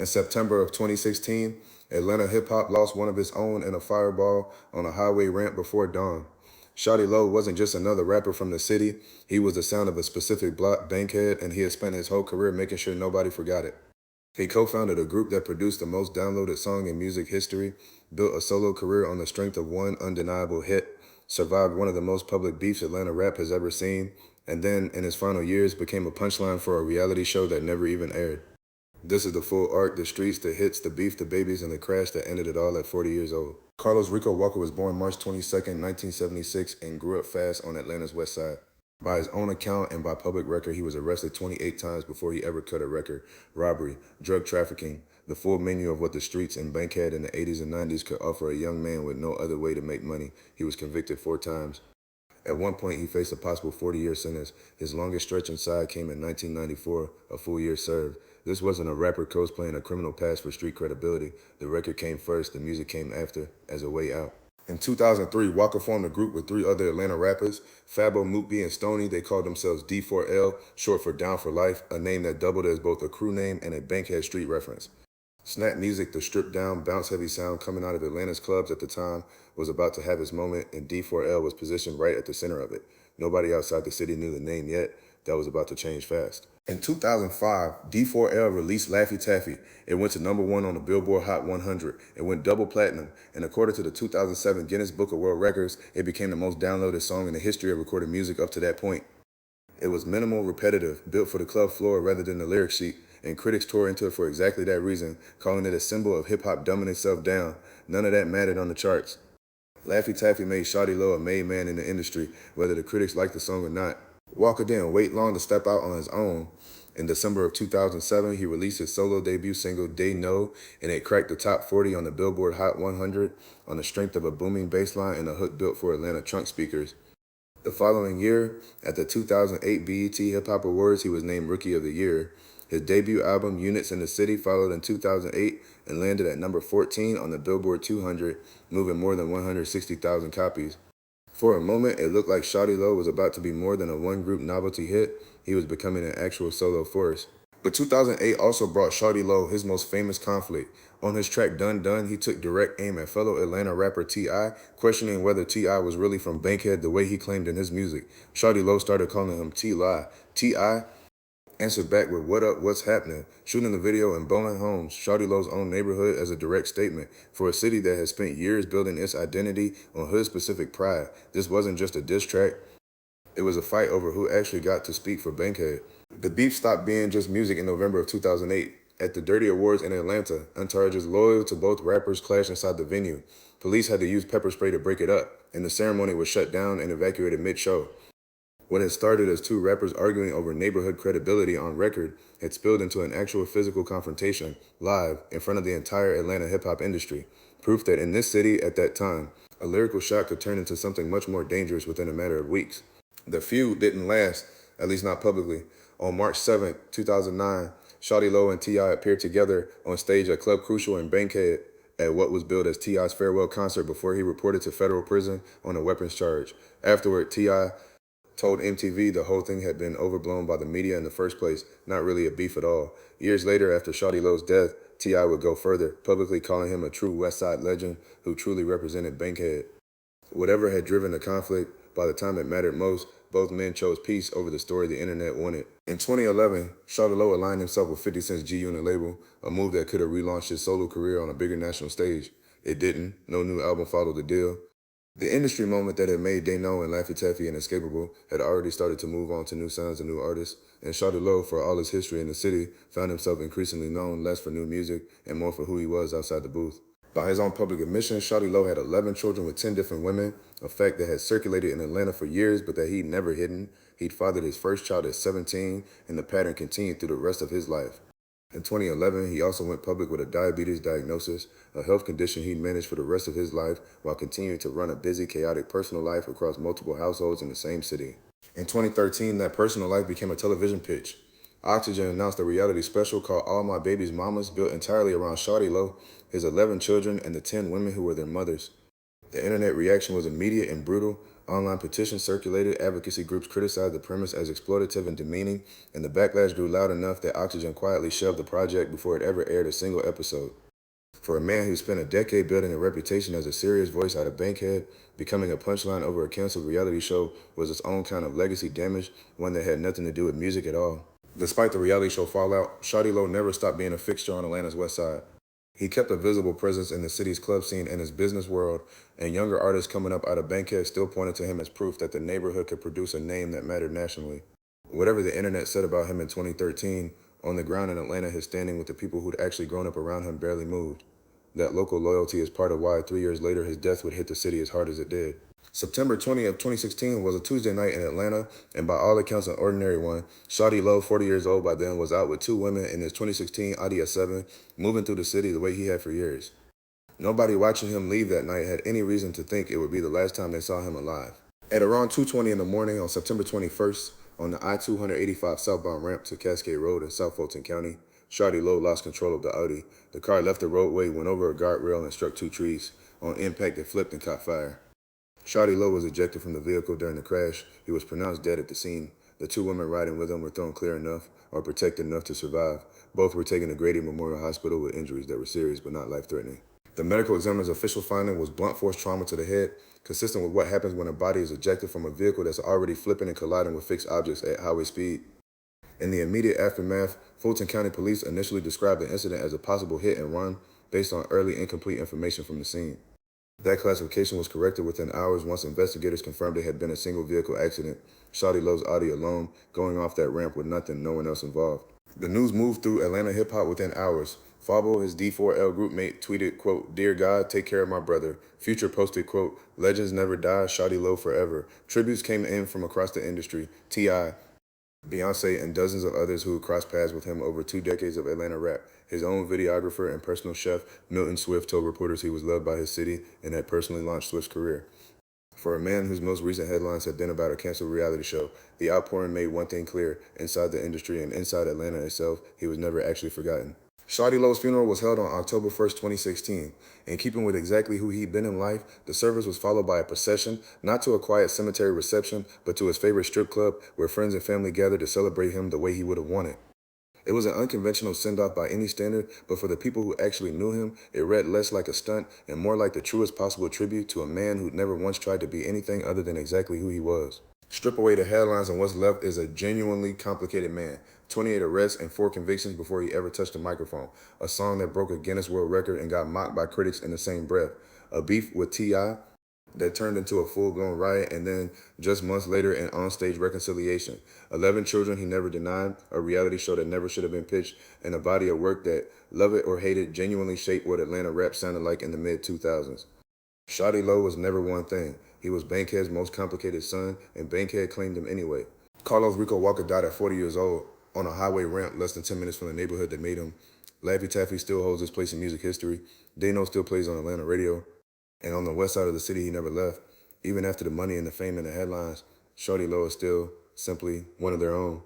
In September of 2016, Atlanta hip-hop lost one of its own in a fireball on a highway ramp before dawn. Shawty Lo wasn't just another rapper from the city, he was the sound of a specific block, Bankhead, and he had spent his whole career making sure nobody forgot it. He co-founded a group that produced the most downloaded song in music history, built a solo career on the strength of one undeniable hit, survived one of the most public beefs Atlanta rap has ever seen, and then, in his final years, became a punchline for a reality show that never even aired. This is the full arc, the streets, the hits, the beef, the babies, and the crash that ended it all at 40 years old. Carlos Rico Walker was born March 22nd, 1976, and grew up fast on Atlanta's west side. By his own account and by public record, he was arrested 28 times before he ever cut a record. Robbery, drug trafficking, the full menu of what the streets and Bankhead in the 80s and 90s could offer a young man with no other way to make money. He was convicted 4 times. At one point, he faced a possible 40-year sentence. His longest stretch inside came in 1994, a full year served. This wasn't a rapper cosplaying a criminal past for street credibility. The record came first, the music came after, as a way out. In 2003, Walker formed a group with 3 other Atlanta rappers, Fabo, Moopy, and Stoney. They called themselves D4L, short for Down for Life, a name that doubled as both a crew name and a Bankhead street reference. Snap music, the stripped-down, bounce-heavy sound coming out of Atlanta's clubs at the time, was about to have its moment, and D4L was positioned right at the center of it. Nobody outside the city knew the name yet. That was about to change fast. In 2005, D4L released Laffy Taffy. It went to #1 on the Billboard Hot 100. It went double platinum, and according to the 2007 Guinness Book of World Records, it became the most downloaded song in the history of recorded music up to that point. It was minimal, repetitive, built for the club floor rather than the lyric sheet, and critics tore into it for exactly that reason, calling it a symbol of hip-hop dumbing itself down. None of that mattered on the charts. Laffy Taffy made Shawty Lo a made man in the industry, whether the critics liked the song or not. Walker didn't wait long to step out on his own. In December of 2007, he released his solo debut single, They Know, and it cracked the top 40 on the Billboard Hot 100 on the strength of a booming bass line and a hook built for Atlanta trunk speakers. The following year, at the 2008 BET Hip Hop Awards, he was named Rookie of the Year. His debut album, Units in the City, followed in 2008 and landed at number 14 on the Billboard 200, moving more than 160,000 copies. For a moment, it looked like Shawty Lo was about to be more than a one-group novelty hit. He was becoming an actual solo force. But 2008 also brought Shawty Lo his most famous conflict. On his track Dun Dun, he took direct aim at fellow Atlanta rapper T.I., questioning whether T.I. was really from Bankhead the way he claimed in his music. Shawty Lo started calling him T-Lie. T.I. answered back with "What up, what's happening?" shooting the video in Bowling Homes, Shawty Lo's own neighborhood, as a direct statement. For a city that has spent years building its identity on hood-specific pride, this wasn't just a diss track. It was a fight over who actually got to speak for Bankhead. The beef stopped being just music in November of 2008. At the Dirty Awards in Atlanta, entourages loyal to both rappers clashed inside the venue. Police had to use pepper spray to break it up, and the ceremony was shut down and evacuated mid-show. What had started as 2 rappers arguing over neighborhood credibility on record had spilled into an actual physical confrontation, live, in front of the entire Atlanta hip-hop industry. Proof that in this city, at that time, a lyrical shot could turn into something much more dangerous within a matter of weeks. The feud didn't last, at least not publicly. On March 7, 2009, Shawty Lo and T.I. appeared together on stage at Club Crucial in Bankhead at what was billed as T.I.'s farewell concert before he reported to federal prison on a weapons charge. Afterward, T.I. told MTV the whole thing had been overblown by the media in the first place, not really a beef at all. Years later, after Shawty Lo's death, T.I. would go further, publicly calling him a true West Side legend who truly represented Bankhead. Whatever had driven the conflict, by the time it mattered most, both men chose peace over the story the internet wanted. In 2011, Shawty Lo aligned himself with 50 Cent's G-Unit label, a move that could have relaunched his solo career on a bigger national stage. It didn't. No new album followed the deal. The industry moment that had made They Know and Laffy Taffy inescapable had already started to move on to new sounds and new artists, and Shawty Lo, for all his history in the city, found himself increasingly known less for new music and more for who he was outside the booth. By his own public admission, Shawty Lo had 11 children with 10 different women, a fact that had circulated in Atlanta for years but that he'd never hidden. He'd fathered his first child at 17, and the pattern continued through the rest of his life. In 2011, he also went public with a diabetes diagnosis, a health condition he'd managed for the rest of his life while continuing to run a busy, chaotic personal life across multiple households in the same city. In 2013, that personal life became a television pitch. Oxygen announced a reality special called All My Baby's Mamas, built entirely around Shawty Lo, his 11 children, and the 10 women who were their mothers. The internet reaction was immediate and brutal. Online petitions circulated, advocacy groups criticized the premise as exploitative and demeaning, and the backlash grew loud enough that Oxygen quietly shelved the project before it ever aired a single episode. For a man who spent a decade building a reputation as a serious voice out of Bankhead, becoming a punchline over a canceled reality show was its own kind of legacy damage, one that had nothing to do with music at all. Despite the reality show fallout, Shawty Lo never stopped being a fixture on Atlanta's west side. He kept a visible presence in the city's club scene and his business world, and younger artists coming up out of Bankhead still pointed to him as proof that the neighborhood could produce a name that mattered nationally. Whatever the internet said about him in 2013, on the ground in Atlanta, his standing with the people who'd actually grown up around him barely moved. That local loyalty is part of why 3 years later his death would hit the city as hard as it did. September 20th, 2016 was a Tuesday night in Atlanta, and by all accounts an ordinary one. Shawty Lo, 40 years old by then, was out with two women in his 2016 Audi S7, moving through the city the way he had for years. Nobody watching him leave that night had any reason to think it would be the last time they saw him alive. At around 2:20 in the morning on September 21st, on the I-285 southbound ramp to Cascade Road in South Fulton County, Shawty Lo lost control of the Audi. The car left the roadway, went over a guardrail, and struck two trees. On impact, it flipped and caught fire. Shawty Lo was ejected from the vehicle during the crash. He was pronounced dead at the scene. The two women riding with him were thrown clear enough or protected enough to survive. Both were taken to Grady Memorial Hospital with injuries that were serious but not life-threatening. The medical examiner's official finding was blunt force trauma to the head, consistent with what happens when a body is ejected from a vehicle that's already flipping and colliding with fixed objects at highway speed. In the immediate aftermath, Fulton County Police initially described the incident as a possible hit and run based on early incomplete information from the scene. That classification was corrected within hours once investigators confirmed it had been a single vehicle accident, Shawty Lo's Audi alone, going off that ramp with no one else involved. The news moved through Atlanta hip-hop within hours. Fabo, his D4L group mate, tweeted, quote, "Dear God, take care of my brother." Future posted, quote, "Legends never die, Shawty Lo forever." Tributes came in from across the industry. T.I., Beyonce, and dozens of others who crossed paths with him over 2 decades of Atlanta rap. His own videographer and personal chef, Milton Swift, told reporters he was loved by his city and had personally launched Swift's career. For a man whose most recent headlines had been about a canceled reality show, the outpouring made one thing clear: inside the industry and inside Atlanta itself, he was never actually forgotten. Shawty Lo's funeral was held on October 1st, 2016. In keeping with exactly who he'd been in life, the service was followed by a procession, not to a quiet cemetery reception, but to his favorite strip club, where friends and family gathered to celebrate him the way he would have wanted. It was an unconventional send-off by any standard, but for the people who actually knew him, it read less like a stunt and more like the truest possible tribute to a man who'd never once tried to be anything other than exactly who he was. Strip away the headlines and what's left is a genuinely complicated man. 28 arrests and 4 convictions before he ever touched a microphone. A song that broke a Guinness World Record and got mocked by critics in the same breath. A beef with T.I. that turned into a full-blown riot, and then, just months later, an on-stage reconciliation. 11 children he never denied, a reality show that never should have been pitched, and a body of work that, love it or hate it, genuinely shaped what Atlanta rap sounded like in the mid-2000s. Shawty Lo was never one thing. He was Bankhead's most complicated son, and Bankhead claimed him anyway. Carlos Rico Walker died at 40 years old on a highway ramp less than 10 minutes from the neighborhood that made him. Laffy Taffy still holds his place in music history. Dano still plays on Atlanta radio. And on the west side of the city, he never left. Even after the money and the fame and the headlines, Shawty Lo is still simply one of their own.